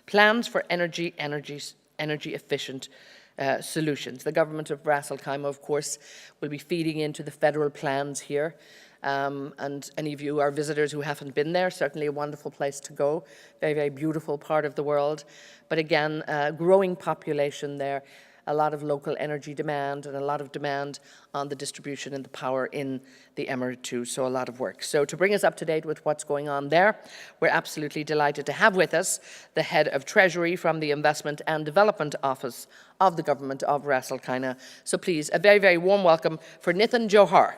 plans for energy efficient solutions. The government of Ras Al Khaimah, of course, will be feeding into the federal plans here. And any of you are visitors who haven't been there, certainly a wonderful place to go. Very, very beautiful part of the world. But again, growing population there, a lot of local energy demand and a lot of demand on the distribution and the power in the Emirate too, so a lot of work. So to bring us up to date with what's going on there, we're absolutely delighted to have with us the Head of Treasury from the Investment and Development Office of the Government of Ras Al Khaimah. So please, a very, very warm welcome for Nitin Johar.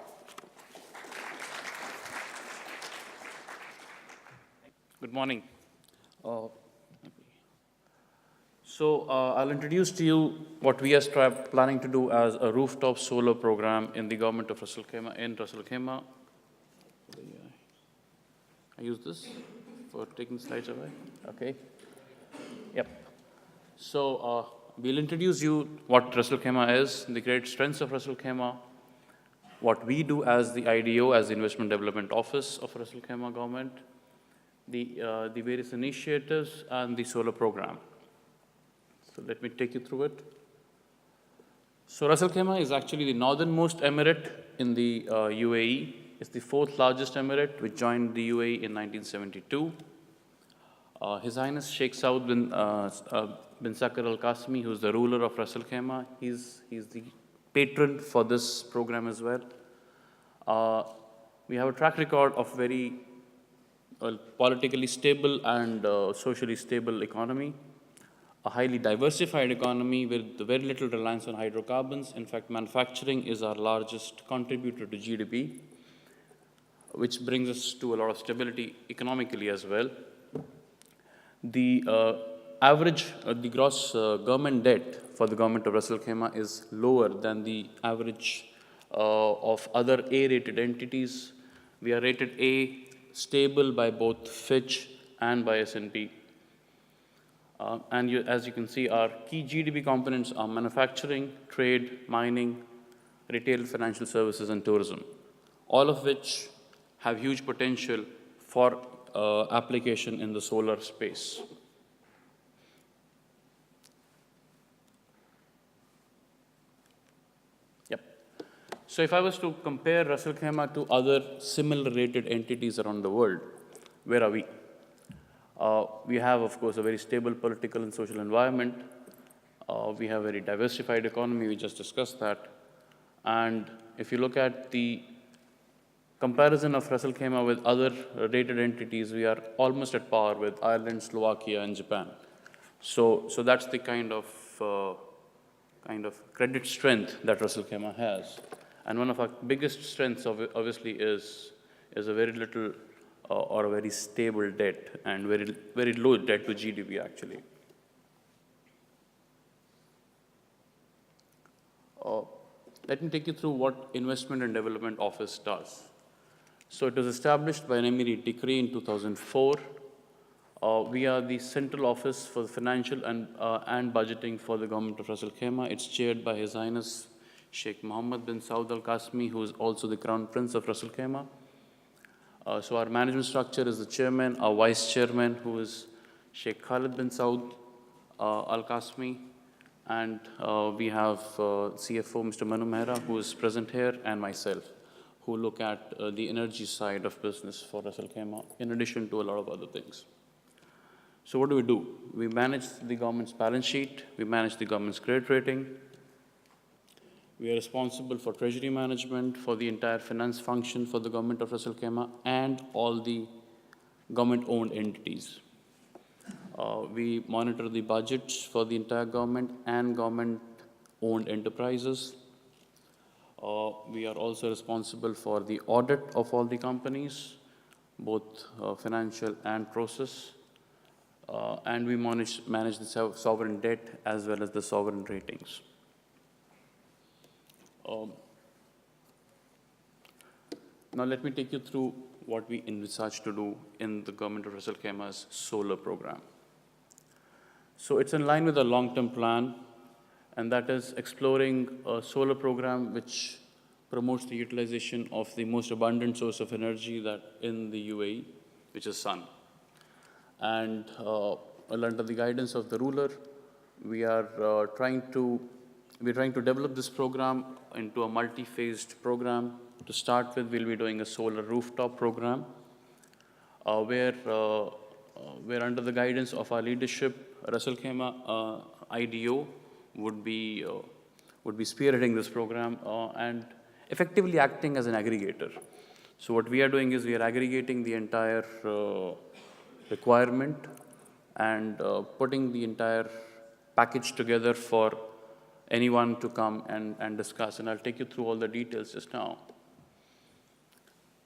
Good morning. I'll introduce to you what we are planning to do as a rooftop solar program in the government of Ras Al Khaimah, in Ras Al Khaimah. I use this for taking slides away. Okay. Yep. So we'll introduce you what Ras Al Khaimah is, the great strengths of Ras Al Khaimah, what we do as the IDO, as the Investment Development Office of Ras Al Khaimah government, the various initiatives, and the solar program. So let me take you through it. So Ras Al Khaimah is actually the northernmost emirate in the UAE. It's the fourth largest emirate, which joined the UAE in 1972. His Highness Sheikh Saud bin Sakr Al Qasmi, who's the ruler of Ras Al Khaimah, he's the patron for this program as well. We have a track record of very politically stable and socially stable economy, a highly diversified economy with very little reliance on hydrocarbons. In fact, manufacturing is our largest contributor to GDP, which brings us to a lot of stability economically as well. The the gross government debt for the government of Ras Al Khaimah is lower than the average of other A-rated entities. We are rated A, stable by both Fitch and by S&P. As you can see, our key GDP components are manufacturing, trade, mining, retail, financial services, and tourism, all of which have huge potential for application in the solar space. Yep. So if I was to compare Ras Al Khaimah to other similar rated entities around the world, where are we? We have, of course, a very stable political and social environment. We have a very diversified economy. We just discussed that. And if you look at the comparison of Ras Al Khaimah with other rated entities, we are almost at par with Ireland, Slovakia, and Japan. So that's the kind of credit strength that Ras Al Khaimah has. And one of our biggest strengths, obviously, is a very little or a very stable debt and very low debt to GDP, actually. Let me take you through what Investment and Development Office does. So it was established by an Emirate decree in 2004. We are the central office for the financial and budgeting for the government of Ras Al Khaimah. It's chaired by His Highness Sheikh Mohammed bin Saud Al Qasmi, who is also the Crown Prince of Ras Al Khaimah. So our management structure is the chairman, our vice chairman, who is Sheikh Khalid bin Saud Al Qasmi, and we have CFO Mr. Manu Mehra, who is present here, and myself, who look at the energy side of business for Ras Al Khaimah, in addition to a lot of other things. So what do? We manage the government's balance sheet, we manage the government's credit rating. We are responsible for treasury management, for the entire finance function for the government of Ras Al Khaimah and all the government-owned entities. We monitor the budgets for the entire government and government-owned enterprises. We are also responsible for the audit of all the companies, both financial and process. And we manage the sovereign debt as well as the sovereign ratings. Now let me take you through what we envisage to do in the government of Ras Al Khaimah's solar program. So it's in line with a long-term plan, and that is exploring a solar program which promotes the utilization of the most abundant source of energy that in the UAE, which is sun. And under the guidance of the ruler, we are trying to develop this program into a multi-phased program. To start with, we'll be doing a solar rooftop program, where under the guidance of our leadership, Ras Al Khaimah IDO would be spearheading this program and effectively acting as an aggregator. So what we are doing is we are aggregating the entire requirement and putting the entire package together for anyone to come and discuss. And I'll take you through all the details just now.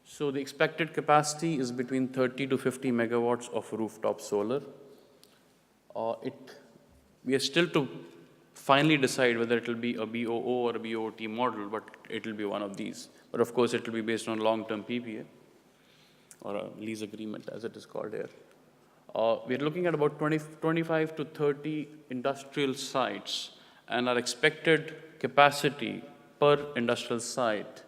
So the expected capacity is between 30 to 50 megawatts of rooftop solar. We are still to finally decide whether it will be a BOO or a BOT model, but it will be one of these. But of course, it will be based on long-term PPA or a lease agreement, as it is called here. We're looking at about 25 to 30 industrial sites, and our expected capacity per industrial site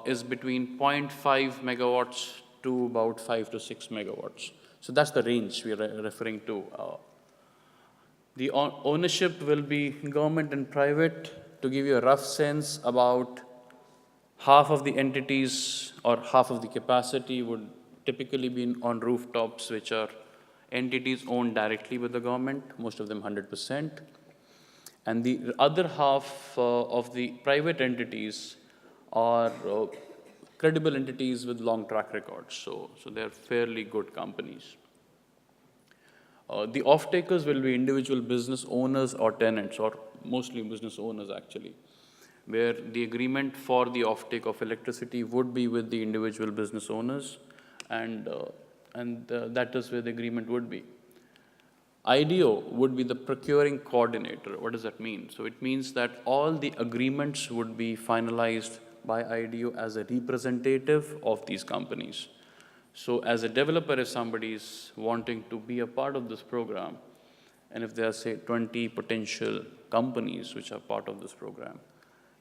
is between 0.5 megawatts to about 5 to 6 megawatts. So that's the range we are referring to. The ownership will be government and private. To give you a rough sense, about half of the entities or half of the capacity would typically be on rooftops, which are entities owned directly with the government, most of them 100%. And the other half of the private entities are credible entities with long track records, so they're fairly good companies. The off-takers will be individual business owners or tenants, or mostly business owners actually, where the agreement for the off-take of electricity would be with the individual business owners, and that is where the agreement would be. IDO would be the procuring coordinator. What does that mean? So it means that all the agreements would be finalized by IDO as a representative of these companies. So as a developer, if somebody is wanting to be a part of this program, and if there are, say, 20 potential companies which are part of this program,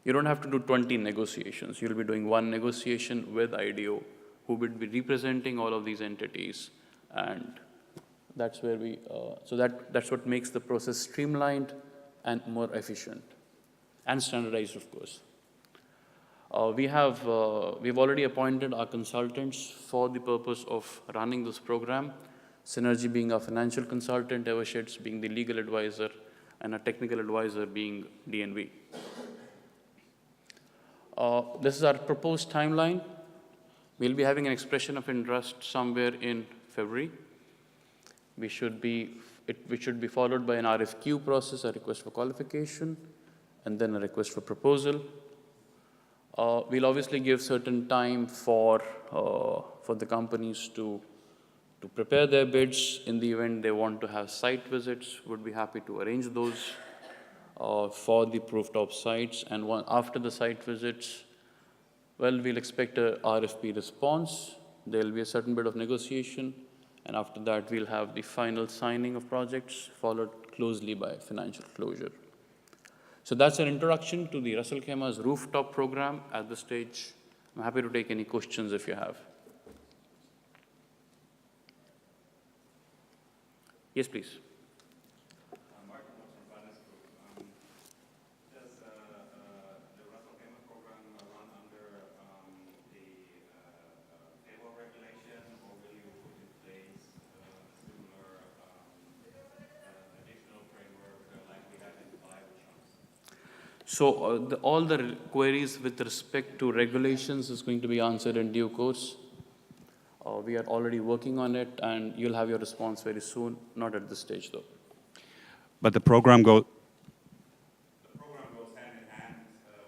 you don't have to do 20 negotiations. You'll be doing one negotiation with IDO, who would be representing all of these entities, and that's where that's what makes the process streamlined and more efficient and standardized, of course. We've already appointed our consultants for the purpose of running this program. Synergy being our financial consultant, Eversheds being the legal advisor, and a technical advisor being DNV. This is our proposed timeline. We'll be having an expression of interest somewhere in February. Which should be followed by an RFQ process, a request for qualification, and then a request for proposal. We'll obviously give certain time for the companies to prepare their bids. In the event they want to have site visits, we'd be happy to arrange those for the rooftop sites. And after the site visits, well, we'll expect a RFP response. There'll be a certain bit of negotiation. And after that, we'll have the final signing of projects, followed closely by financial closure. So that's an introduction to the Ras Al Khaimah's rooftop program. At this stage, I'm happy to take any questions if you have. Yes, please. So all the queries with respect to regulations is going to be answered in due course. We are already working on it, and you'll have your response very soon, not at this stage though. But the program goes hand in hand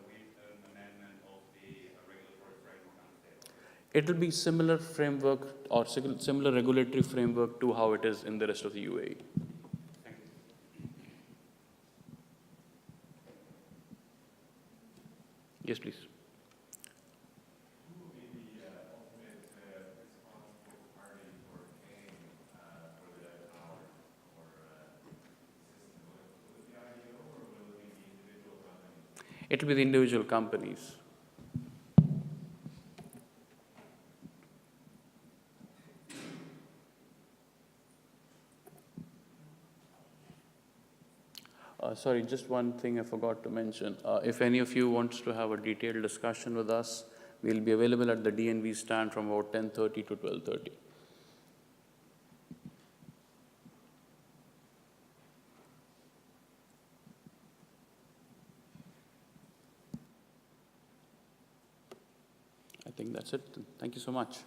with an amendment of the regulatory framework on the table. It will be similar framework or similar regulatory framework to how it is in the rest of the UAE. Yes, please. Who will be the ultimate responsible party for paying for the power or system? Will it be IDO or will it be the individual companies? It will be the individual companies. Sorry, just one thing I forgot to mention. If any of you wants to have a detailed discussion with us, we'll be available at the DNV stand from about 10:30 to 12:30. I think that's it. Thank you so much.